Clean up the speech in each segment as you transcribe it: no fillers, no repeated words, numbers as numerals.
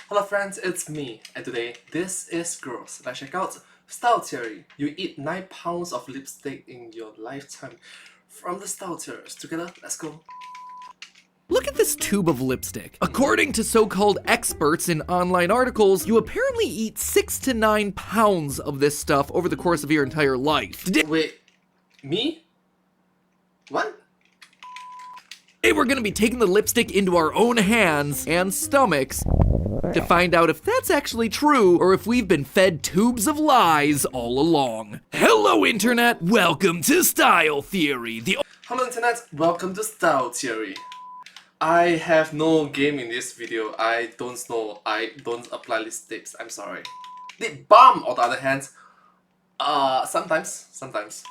Hello friends, it's me, and today this is gross. Let's check out Style Theory. You eat 9 pounds of lipstick in your lifetime. From the Style Theorists. Together, let's go. Look at this tube of lipstick. According to so-called experts in online articles, you apparently eat 6 to 9 pounds of this stuff over the course of your entire life. Wait, me? What? Today we're gonna be taking the lipstick into our own hands and stomachs to find out if that's actually true or if we've been fed tubes of lies all along. Hello Internet, welcome to Style Theory. Hello Internet, welcome to Style Theory. I have no game in this video. I don't know. I don't apply lipsticks. I'm sorry. Lip balm, on the other hand, sometimes.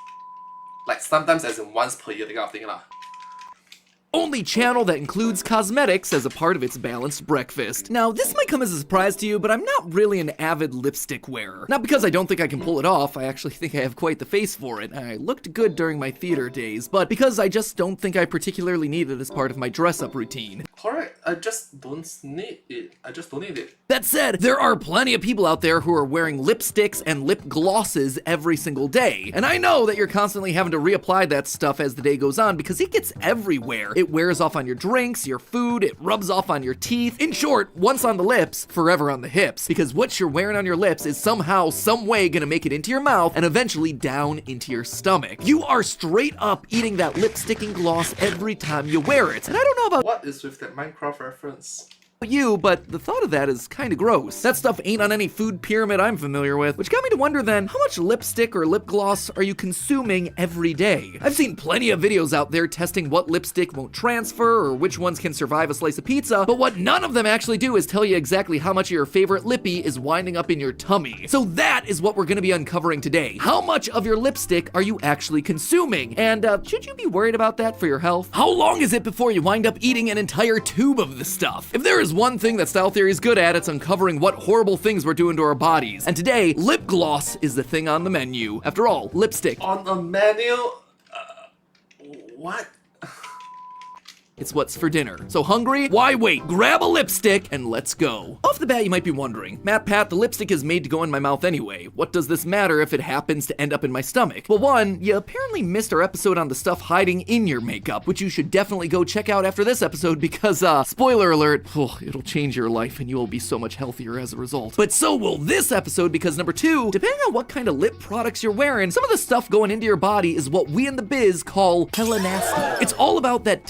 Like sometimes as in once per year, that kind of thing lah. Only channel that includes cosmetics as a part of its balanced breakfast. Now, this might come as a surprise to you, but I'm not really an avid lipstick wearer. Not because I don't think I can pull it off, I actually think I have quite the face for it. I looked good during my theater days, but because I just don't think I particularly need it as part of my dress-up routine. Correct, I just don't need it. That said, there are plenty of people out there who are wearing lipsticks and lip glosses every single day. And I know that you're constantly having to reapply that stuff as the day goes on because it gets everywhere. It wears off on your drinks, your food, it rubs off on your teeth. In short, once on the lips, forever on the hips. Because what you're wearing on your lips is somehow, some way gonna make it into your mouth and eventually down into your stomach. You are straight up eating that lipstick and gloss every time you wear it. And I don't know about What is with that Minecraft reference? you, but the thought of that is kinda gross. That stuff ain't on any food pyramid I'm familiar with, which got me to wonder then, how much lipstick or lip gloss are you consuming every day? I've seen plenty of videos out there testing what lipstick won't transfer or which ones can survive a slice of pizza, but what none of them actually do is tell you exactly how much of your favorite lippy is winding up in your tummy. So that is what we're gonna be uncovering today. How much of your lipstick are you actually consuming? And should you be worried about that for your health? How long is it before you wind up eating an entire tube of this stuff? If there is one thing that Style Theory is good at, it's uncovering what horrible things we're doing to our bodies. And today, lip gloss is the thing on the menu. After all, lipstick. On the menu? What? It's what's for dinner. So hungry? Why wait? Grab a lipstick and let's go. Off the bat, you might be wondering, Pat, the lipstick is made to go in my mouth anyway. What does this matter if it happens to end up in my stomach? Well, one, you apparently missed our episode on the stuff hiding in your makeup, which you should definitely go check out after this episode because, spoiler alert, it'll change your life and you will be so much healthier as a result. But so will this episode because number two, depending on what kind of lip products you're wearing, some of the stuff going into your body is what we in the biz call hella nasty. It's all about that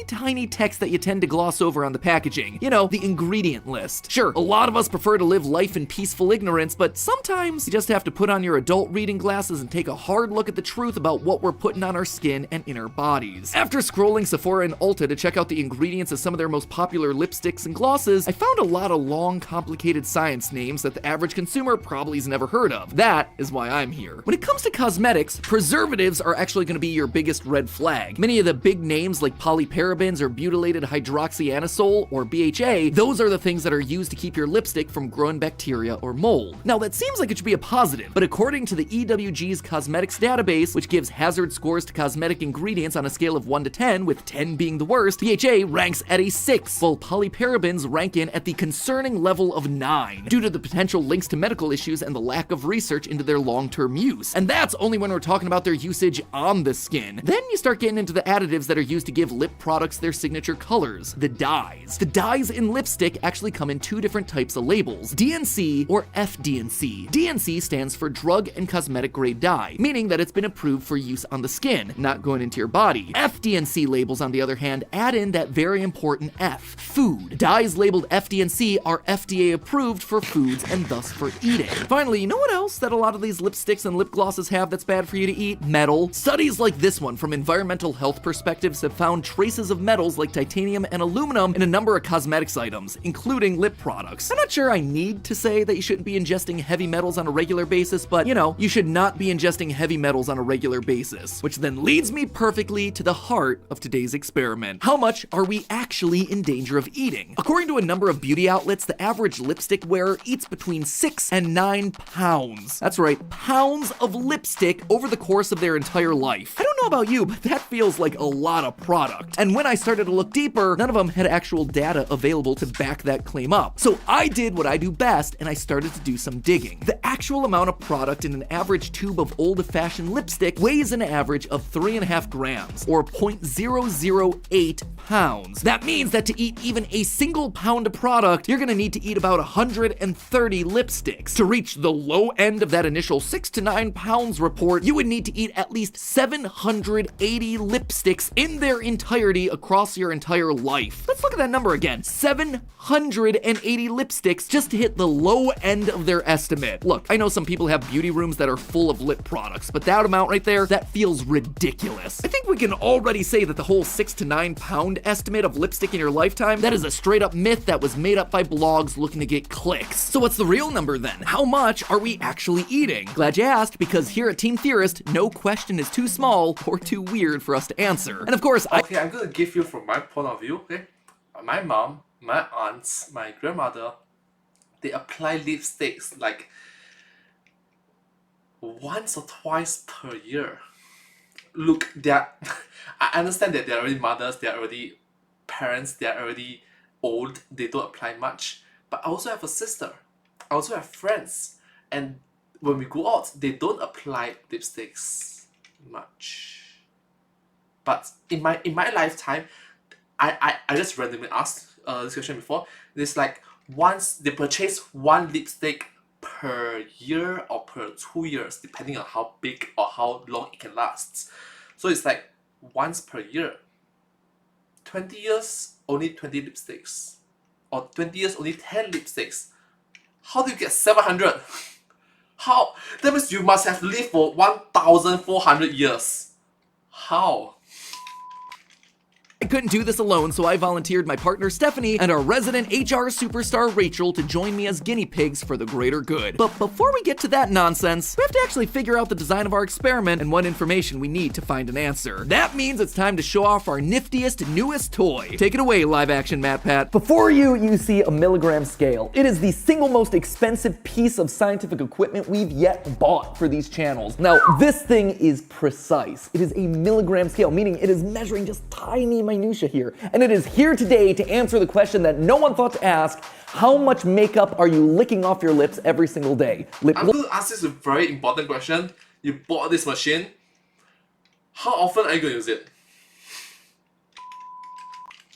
tiny text that you tend to gloss over on the packaging. You know, the ingredient list. Sure, a lot of us prefer to live life in peaceful ignorance, but sometimes you just have to put on your adult reading glasses and take a hard look at the truth about what we're putting on our skin and in our bodies. After scrolling Sephora and Ulta to check out the ingredients of some of their most popular lipsticks and glosses, I found a lot of long, complicated science names that the average consumer probably has never heard of. That is why I'm here. When it comes to cosmetics, preservatives are actually going to be your biggest red flag. Many of the big names like polyparabens or butylated hydroxyanisole or BHA, those are the things that are used to keep your lipstick from growing bacteria or mold. Now that seems like it should be a positive, but according to the EWG's cosmetics database, which gives hazard scores to cosmetic ingredients on a scale of 1 to 10, with 10 being the worst, BHA ranks at a 6, while polyparabens rank in at the concerning level of 9, due to the potential links to medical issues and the lack of research into their long-term use. And that's only when we're talking about their usage on the skin. Then you start getting into the additives that are used to give lip products their signature colors, the dyes. The dyes in lipstick actually come in 2 different types of labels, DNC or FDNC. DNC stands for drug and cosmetic grade dye, meaning that it's been approved for use on the skin, not going into your body. FDNC labels, on the other hand, add in that very important F, food. Dyes labeled FDNC are FDA approved for foods and thus for eating. Finally, you know what else that a lot of these lipsticks and lip glosses have that's bad for you to eat? Metal. Studies like this one from environmental health perspectives have found traces of metals like titanium and aluminum in a number of cosmetics items, including lip products. I'm not sure I need to say that you shouldn't be ingesting heavy metals on a regular basis, but you know, you should not be ingesting heavy metals on a regular basis. Which then leads me perfectly to the heart of today's experiment. How much are we actually in danger of eating? According to a number of beauty outlets, the average lipstick wearer eats between 6 and 9 pounds. That's right, pounds of lipstick over the course of their entire life. I don't know about you, but that feels like a lot of product. And when I started to look deeper, none of them had actual data available to back that claim up. So I did what I do best, and I started to do some digging. The actual amount of product in an average tube of old-fashioned lipstick weighs an average of 3.5 grams, or 0.008 pounds. That means that to eat even a single pound of product, you're gonna need to eat about 130 lipsticks. To reach the low end of that initial 6 to 9 pounds report, you would need to eat at least 780 lipsticks in their entirety across your entire life. Let's look at that number again. 780 lipsticks just to hit the low end of their estimate. Look, I know some people have beauty rooms that are full of lip products, but that amount right there, that feels ridiculous. I think we can already say that the whole 6 to 9 pound estimate of lipstick in your lifetime, that is a straight up myth that was made up by blogs looking to get clicks. So what's the real number then? How much are we actually eating? Glad you asked, because here at Team Theorist, no question is too small or too weird for us to answer. And of course, Okay, I'm gonna give you from my point of view, okay? My mom, my aunts, my grandmother, they apply lipsticks like once or twice per year. Look, they're I understand that they're already mothers, they're already parents, they're already old, they don't apply much. But I also have a sister. I also have friends. And when we go out, they don't apply lipsticks much. But in my lifetime, I just randomly asked this question before. It's like once they purchase one lipstick per year or per 2 years, depending on how big or how long it can last. So it's like once per year. 20 years, only 20 lipsticks. Or 20 years, only 10 lipsticks. How do you get 700? How? That means you must have lived for 1,400 years. How? I couldn't do this alone, so I volunteered my partner Stephanie and our resident HR superstar Rachel to join me as guinea pigs for the greater good. But before we get to that nonsense, we have to actually figure out the design of our experiment and what information we need to find an answer. That means it's time to show off our niftiest, newest toy. Take it away, live action MatPat. Before you see a milligram scale. It is the single most expensive piece of scientific equipment we've yet bought for these channels. Now, this thing is precise. It is a milligram scale, meaning it is measuring just tiny minutia here. And it is here today to answer the question that no one thought to ask: how much makeup are you licking off your lips every single day? I'm going to ask this a very important question. You bought this machine. How often are you going to use it?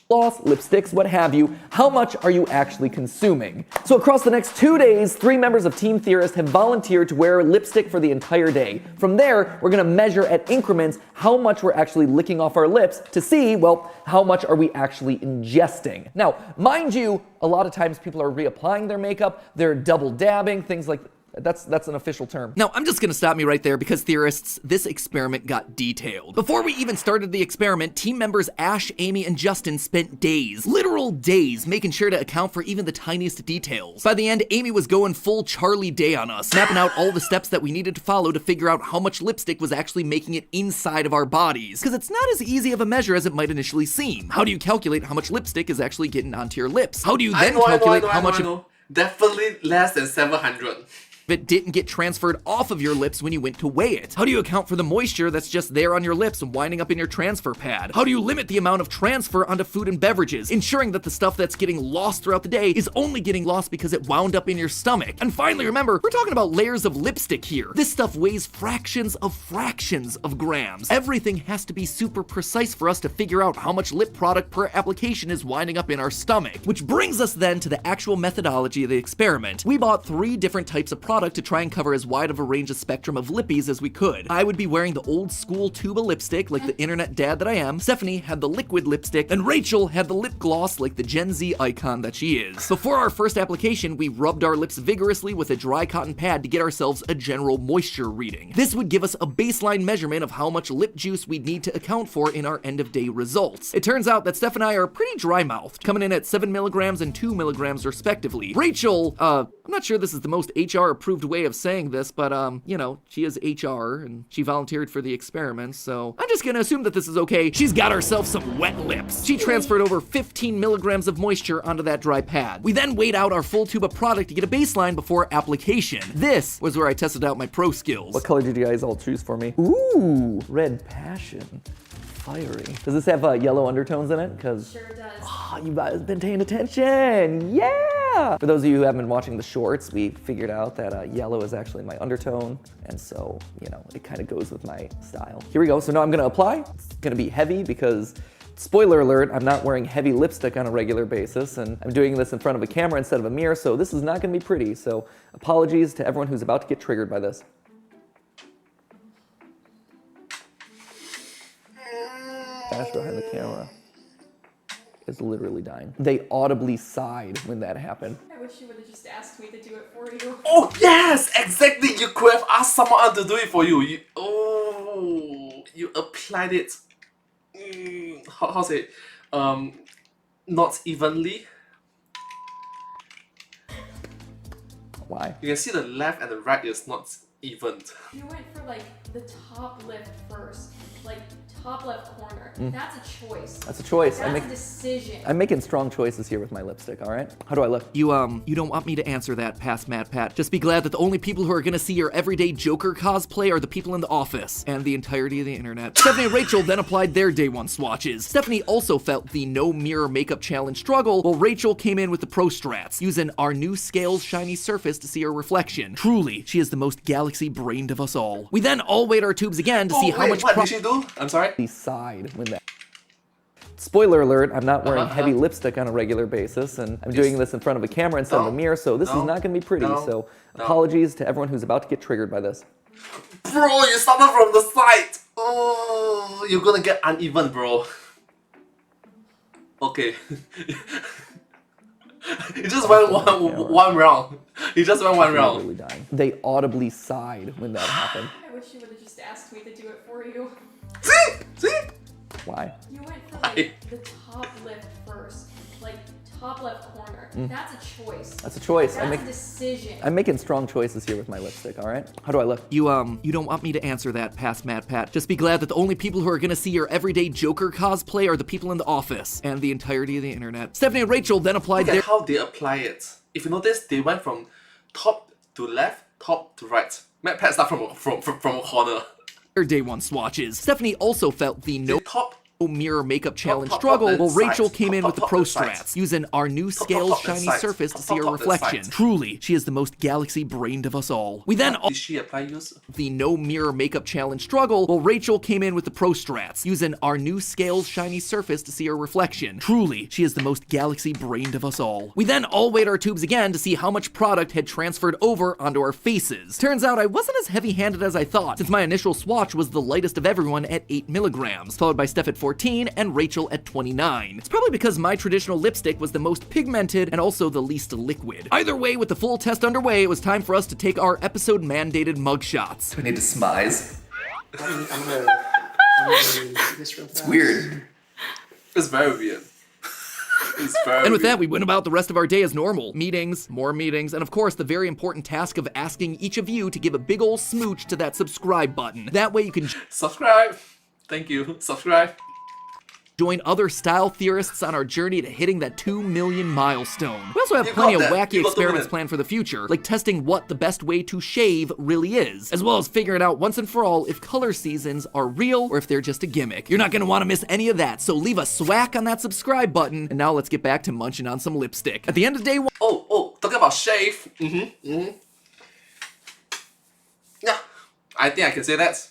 Gloss, lipsticks, what have you, how much are you actually consuming? So across the next 2 days, 3 members of Team Theorist have volunteered to wear lipstick for the entire day. From there, we're gonna measure at increments how much we're actually licking off our lips to see, well, how much are we actually ingesting. Now, mind you, a lot of times people are reapplying their makeup, they're double dabbing, things like that's an official term. Now, I'm just gonna stop me right there because theorists, this experiment got detailed. Before we even started the experiment, team members Ash, Amy, and Justin spent days, literal days, making sure to account for even the tiniest details. By the end, Amy was going full Charlie Day on us, mapping out all the steps that we needed to follow to figure out how much lipstick was actually making it inside of our bodies. Because it's not as easy of a measure as it might initially seem. How do you calculate how much lipstick is actually getting onto your lips? How do you then calculate how much Definitely less than 700. it didn't get transferred off of your lips when you went to weigh it? How do you account for the moisture that's just there on your lips and winding up in your transfer pad? How do you limit the amount of transfer onto food and beverages, ensuring that the stuff that's getting lost throughout the day is only getting lost because it wound up in your stomach? And finally, remember, we're talking about layers of lipstick here. This stuff weighs fractions of grams. Everything has to be super precise for us to figure out how much lip product per application is winding up in our stomach. Which brings us then to the actual methodology of the experiment. We bought 3 different types of product to try and cover as wide of a range of spectrum of lippies as we could. I would be wearing the old school tube of lipstick like the internet dad that I am. Stephanie had the liquid lipstick, and Rachel had the lip gloss like the Gen Z icon that she is. Before our first application, we rubbed our lips vigorously with a dry cotton pad to get ourselves a general moisture reading. This would give us a baseline measurement of how much lip juice we'd need to account for in our end of day results. It turns out that Steph and I are pretty dry mouthed, coming in at 7 milligrams and 2 milligrams respectively. Rachel, I'm not sure this is the most HR approved way of saying this, but you know, she is HR and she volunteered for the experiment, so I'm just gonna assume that this is okay. She's got herself some wet lips. She transferred over 15 milligrams of moisture onto that dry pad. We then weighed out our full tube of product to get a baseline before application. This was where I tested out my pro skills. What color did you guys all choose for me? Ooh, red passion. fiery. Does this have yellow undertones in it? Because Sure does. you guys have been paying attention. Yeah! For those of you who haven't been watching the shorts, we figured out that yellow is actually my undertone. And so, you know, it kind of goes with my style. Here we go. So now I'm going to apply. It's going to be heavy because, spoiler alert, I'm not wearing heavy lipstick on a regular basis. And I'm doing this in front of a camera instead of a mirror. So this is not going to be pretty. So apologies to everyone who's about to get triggered by this. Ash behind the camera is literally dying. They audibly sighed when that happened. I wish you would have just asked me to do it for you. Oh yes, exactly. You could have asked someone to do it for you. You applied it. How say it? Not evenly. Why? You can see the left and the right is not even. You went for like the top left first, like top left corner. That's a choice. That's a choice. That's a decision. I'm making strong choices here with my lipstick, all right? How do I look? You don't want me to answer that, past Matt Pat. Just be glad that the only people who are gonna see your everyday Joker cosplay are the people in the office and the entirety of the internet. Stephanie and Rachel then applied their day one swatches. Stephanie also felt the no mirror makeup challenge struggle, while Rachel came in with the pro strats, using our new Scales shiny surface to see her reflection. Truly, she is the most galaxy-brained of us all. We then all weighed our tubes again to see how much what did she do? I'm sorry? Sighed when that. Spoiler alert, I'm not wearing heavy lipstick on a regular basis, and I'm doing this in front of a camera instead of a mirror, so this is not going to be pretty. So apologies to everyone who's about to get triggered by this. Bro, you started from the side. Oh, you're gonna get uneven, bro. Okay. It just went one round. It just went one round. Really dying. They audibly sighed when that happened. I wish you would have just asked me to do it for you. See? Why? You went for like the top left first, like top left corner. That's a choice. That's a choice. That's a decision. I'm making strong choices here with my lipstick, all right? How do I look? You don't want me to answer that, past Matt Pat. Just be glad that the only people who are gonna see your everyday Joker cosplay are the people in the office and the entirety of the internet. Stephanie and Rachel then applied Look their- at how they apply it. If you notice, they went from top to left, top to right. Matt Pat start from a corner. their day one swatches. Stephanie also felt the no Top mirror makeup challenge top, struggle, then while side. Rachel came in Top, with the top, pro then side. strats, using our new Scales top, then shiny side. surface to Top, see her top, then reflection. side. Truly, she is the most galaxy-brained of us all. We then did she apply yours? the no mirror makeup challenge struggle, while Rachel came in with the pro strats, using our new Scales shiny surface to see her reflection. Truly, she is the most galaxy-brained of us all. We then all weighed our tubes again to see how much product had transferred over onto our faces. Turns out I wasn't as heavy-handed as I thought, since my initial swatch was the lightest of everyone at 8 milligrams, followed by Steph at 14 and Rachel at 29. It's probably because my traditional lipstick was the most pigmented and also the least liquid. Either way, with the full test underway, it was time for us to take our episode-mandated mugshots. We need to smize. I'm gonna do this real fast. Weird. It's very weird. It's very And with that, weird. we went about the rest of our day as normal. Meetings, more meetings, and of course, the very important task of asking each of you to give a big ol' smooch to that subscribe button. That way you can Subscribe. Thank you. Subscribe. join other style theorists on our journey to hitting that 2 million milestone. We also have You plenty of got that. wacky You got the experiments minute. planned for the future, like testing what the best way to shave really is, as well as figuring out once and for all if color seasons are real or if they're just a gimmick. You're not gonna wanna miss any of that, so leave a swack on that subscribe button, and now let's get back to munching on some lipstick. At the end of day one, Talking about shave. Yeah, I think I can say that.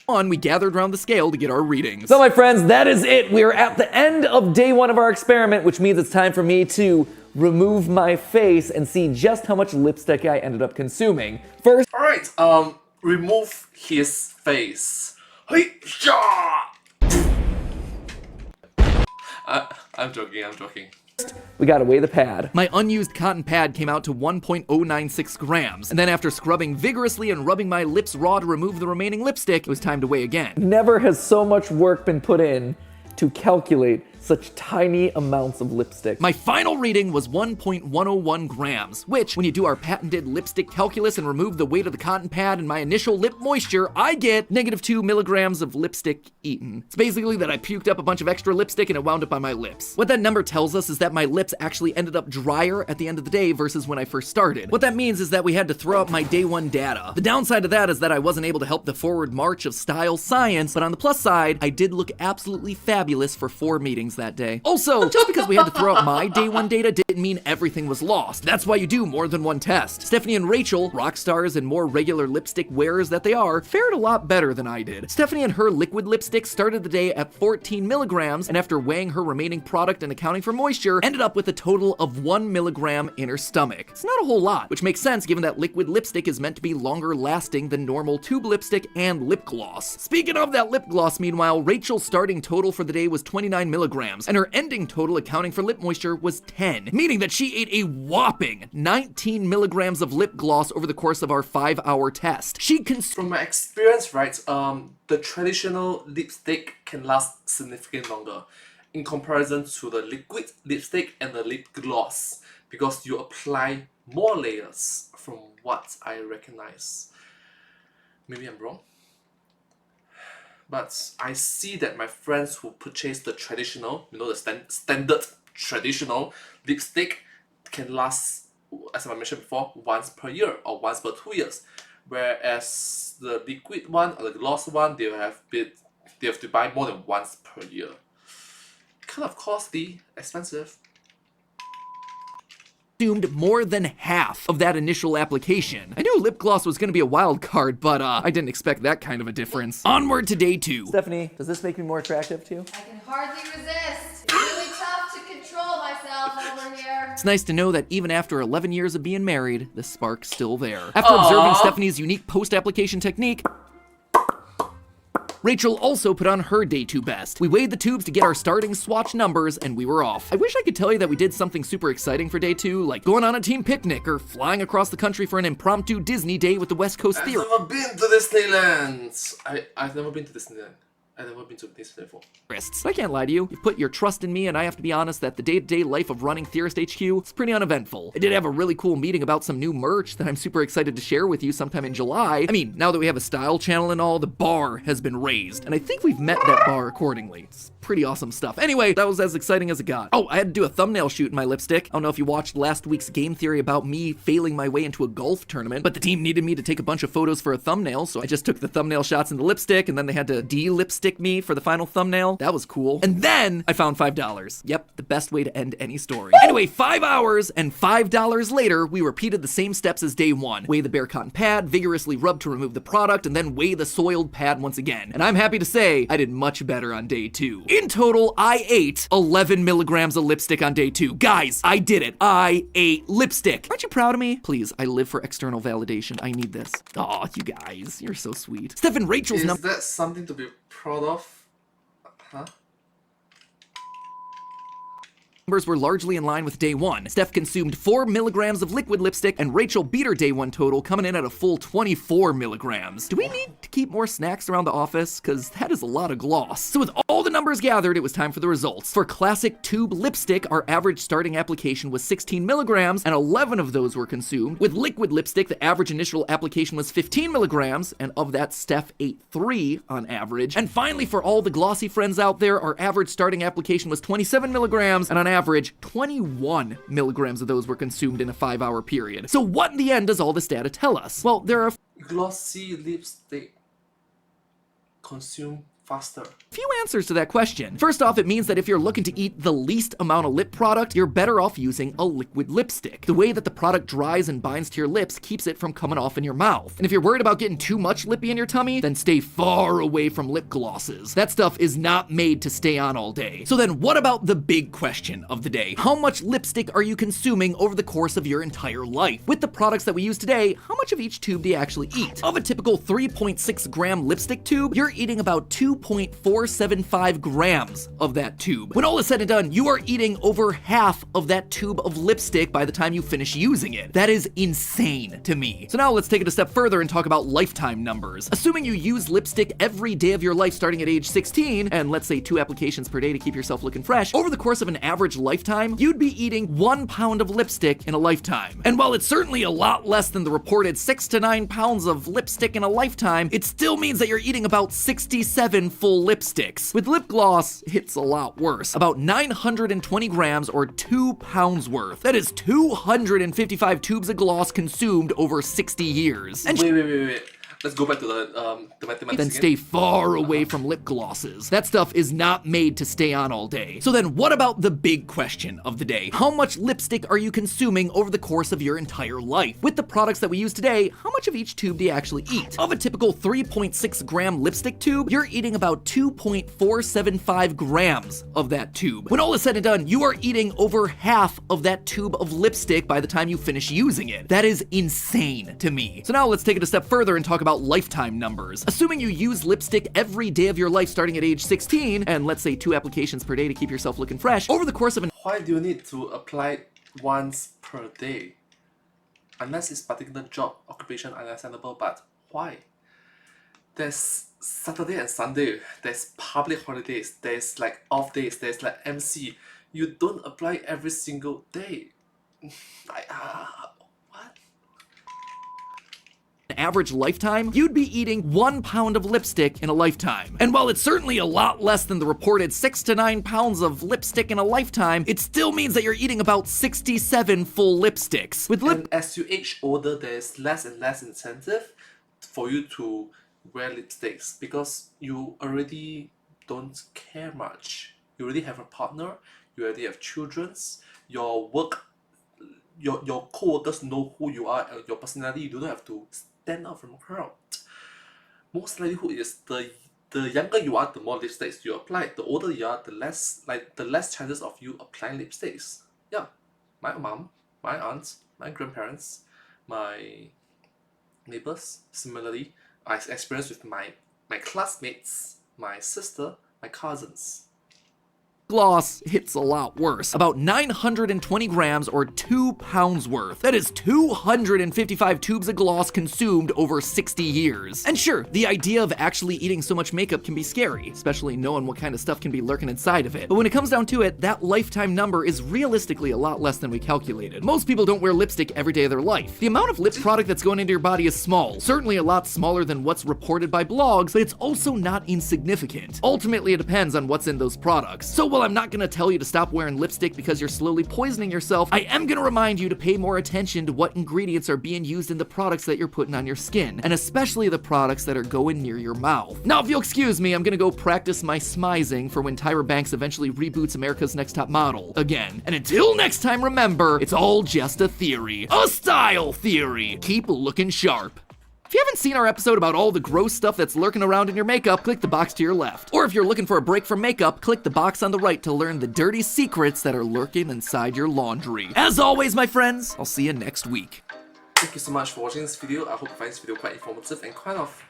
we gathered around the scale to get our readings. So my friends, that is it. We are at the end of day one of our experiment, which means it's time for me to remove my face and see just how much lipstick I ended up consuming. First, Alright, remove his face. Hey, I'm joking. we gotta weigh the pad. My unused cotton pad came out to 1.096 grams, and then after scrubbing vigorously and rubbing my lips raw to remove the remaining lipstick, it was time to weigh again. Never has so much work been put in to calculate such tiny amounts of lipstick. My final reading was 1.101 grams, which, when you do our patented lipstick calculus and remove the weight of the cotton pad and my initial lip moisture, I get -2 milligrams of lipstick eaten. It's basically that I puked up a bunch of extra lipstick and it wound up on my lips. What that number tells us is that my lips actually ended up drier at the end of the day versus when I first started. What that means is that we had to throw out my day one data. The downside of that is that I wasn't able to help the forward march of style science, but on the plus side, I did look absolutely fabulous for 4 meetings that day. Also, just because we had to throw out my day one data didn't mean everything was lost. That's why you do more than one test. Stephanie and Rachel, rock stars and more regular lipstick wearers that they are, fared a lot better than I did. Stephanie and her liquid lipstick started the day at 14 milligrams, and after weighing her remaining product and accounting for moisture, ended up with a total of 1 milligram in her stomach. It's not a whole lot, which makes sense given that liquid lipstick is meant to be longer lasting than normal tube lipstick and lip gloss. Speaking of that lip gloss, meanwhile, Rachel's starting total for the day was 29 milligrams, and her ending total accounting for lip moisture was 10, meaning that she ate a whopping 19 milligrams of lip gloss over the course of our 5-hour test. She From my experience, right, the traditional lipstick can last significantly longer in comparison to the liquid lipstick and the lip gloss because you apply more layers from what I recognize. Maybe I'm wrong, but I see that my friends who purchase the traditional, the standard traditional lipstick can last, as I mentioned before, once per year or once per 2 years, whereas the liquid one or the gloss one, they have to buy more than once per year. Kind of costly, expensive. consumed more than half of that initial application. I knew lip gloss was gonna be a wild card, but I didn't expect that kind of a difference. Onward to day 2. Stephanie, does this make me more attractive to you? I can hardly resist. It's really tough to control myself over here. It's nice to know that even after 11 years of being married, the spark's still there. After observing Stephanie's unique post-application technique, Rachel also put on her day 2 best. We weighed the tubes to get our starting swatch numbers, and we were off. I wish I could tell you that we did something super exciting for day 2, like going on a team picnic or flying across the country for an impromptu Disney day with the West Coast I've Theory. never been to Disneyland. I've never been to Disneyland. I've never been to Disneyland before. I can't lie to you. You've put your trust in me, and I have to be honest that the day-to-day life of running Theorist HQ is pretty uneventful. I did have a really cool meeting about some new merch that I'm super excited to share with you sometime in July. I mean, now that we have a style channel and all, the bar has been raised, and I think we've met that bar accordingly. It's pretty awesome stuff. Anyway, that was as exciting as it got. Oh, I had to do a thumbnail shoot in my lipstick. I don't know if you watched last week's game theory about me failing my way into a golf tournament, but the team needed me to take a bunch of photos for a thumbnail, so I just took the thumbnail shots in the lipstick, and then they had to de-lipstick me for the final thumbnail. That was cool. And then I found $5. Yep, the best way to end any story. Anyway, 5 hours and $5 later, we repeated the same steps as day 1. Weigh the bare cotton pad, vigorously rub to remove the product, and then weigh the soiled pad once again. And I'm happy to say I did much better on day 2. In total, I ate 11 milligrams of lipstick on day 2. Guys, I did it. I ate lipstick. Aren't you proud of me? Please, I live for external validation. I need this. Aw, you guys, you're so sweet. Steph and Rachel's Is that something to be proud of? Huh? numbers were largely in line with day 1. Steph consumed 4 milligrams of liquid lipstick, and Rachel beat her day 1 total, coming in at a full 24 milligrams. Do we need to keep more snacks around the office? Cause that is a lot of gloss. So with all the numbers gathered, it was time for the results. For classic tube lipstick, our average starting application was 16 milligrams, and 11 of those were consumed. With liquid lipstick, the average initial application was 15 milligrams, and of that, Steph ate 3 on average. And finally, for all the glossy friends out there, our average starting application was 27 milligrams, and on average, 21 milligrams of those were consumed in a 5-hour period. So what in the end does all this data tell us? Well, there are Glossy lipstick consume faster. few answers to that question. First off, it means that if you're looking to eat the least amount of lip product, you're better off using a liquid lipstick. The way that the product dries and binds to your lips keeps it from coming off in your mouth. And if you're worried about getting too much lippy in your tummy, then stay far away from lip glosses. That stuff is not made to stay on all day. So then what about the big question of the day? How much lipstick are you consuming over the course of your entire life? With the products that we use today, how much of each tube do you actually eat? Of a typical 3.6 gram lipstick tube, you're eating about 2 2.475 grams of that tube. When all is said and done, you are eating over half of that tube of lipstick by the time you finish using it. That is insane to me. So now let's take it a step further and talk about lifetime numbers. Assuming you use lipstick every day of your life starting at age 16, and let's say 2 applications per day to keep yourself looking fresh, over the course of an average lifetime, you'd be eating 1 pound of lipstick in a lifetime. And while it's certainly a lot less than the reported 6 to 9 pounds of lipstick in a lifetime, it still means that you're eating about 67 full lipsticks. With lip gloss, it's a lot worse. About 920 grams or 2 pounds worth. That is 255 tubes of gloss consumed over 60 years. And Wait. Let's go back to the mathematics then again. stay far away from lip glosses. That stuff is not made to stay on all day. So then what about the big question of the day? How much lipstick are you consuming over the course of your entire life? With the products that we use today, how much of each tube do you actually eat? Of a typical 3.6 gram lipstick tube, you're eating about 2.475 grams of that tube. When all is said and done, you are eating over half of that tube of lipstick by the time you finish using it. That is insane to me. So now let's take it a step further and talk about lifetime numbers. Assuming you use lipstick every day of your life starting at age 16, and let's say 2 applications per day to keep yourself looking fresh, over the course of an Why do you need to apply once per day? Unless it's particular job, occupation, understandable, but why? There's Saturday and Sunday, there's public holidays, there's like off days, there's like MC. You don't apply every single day. Like, what? average lifetime, you'd be eating 1 pound of lipstick in a lifetime. And while it's certainly a lot less than the reported 6 to 9 pounds of lipstick in a lifetime, it still means that you're eating about 67 full lipsticks. With And as you age older, there's less and less incentive for you to wear lipsticks because you already don't care much. You already have a partner, you already have children, your work, your co-workers know who you are and your personality. You don't have to stand out from the crowd. Most likelihood is the younger you are, the more lipsticks you apply. The older you are, the less chances of you applying lipsticks. Yeah, my mom, my aunts, my grandparents, my neighbors. Similarly, I experienced with my classmates, my sister, my cousins. gloss hits a lot worse. About 920 grams or 2 pounds worth. That is 255 tubes of gloss consumed over 60 years. And sure, the idea of actually eating so much makeup can be scary, especially knowing what kind of stuff can be lurking inside of it. But when it comes down to it, that lifetime number is realistically a lot less than we calculated. Most people don't wear lipstick every day of their life. The amount of lip product that's going into your body is small, certainly a lot smaller than what's reported by blogs, but it's also not insignificant. Ultimately, it depends on what's in those products. So while I'm not gonna tell you to stop wearing lipstick because you're slowly poisoning yourself, I am gonna remind you to pay more attention to what ingredients are being used in the products that you're putting on your skin, and especially the products that are going near your mouth. Now, if you'll excuse me, I'm gonna go practice my smizing for when Tyra Banks eventually reboots America's Next Top Model again. And until next time, remember, it's all just a theory. A style theory. Keep looking sharp. If you haven't seen our episode about all the gross stuff that's lurking around in your makeup, click the box to your left. Or if you're looking for a break from makeup, click the box on the right to learn the dirty secrets that are lurking inside your laundry. As always, my friends, I'll see you next week. Thank you so much for watching this video. I hope you find this video quite informative and kind of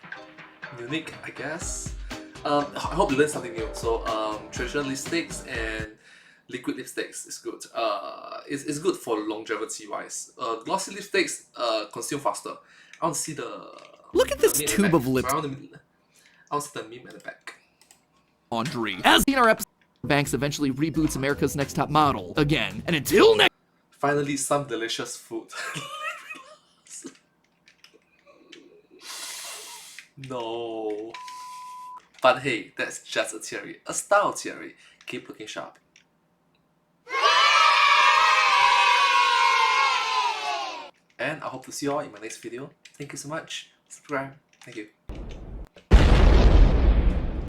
unique, I guess. I hope you learned something new. So traditional lipsticks and liquid lipsticks is good. It's good for longevity wise. Glossy lipsticks consume faster. I want to see the Look at this meme at the tube back. of lip I want to see the meme at the back. laundry. As in our episode, Banks eventually reboots America's Next Top Model again. And until next Finally, some delicious food. No. But hey, that's just a theory. A style theory. Keep looking sharp. And I hope to see you all in my next video. Thank you so much. Subscribe. Thank you.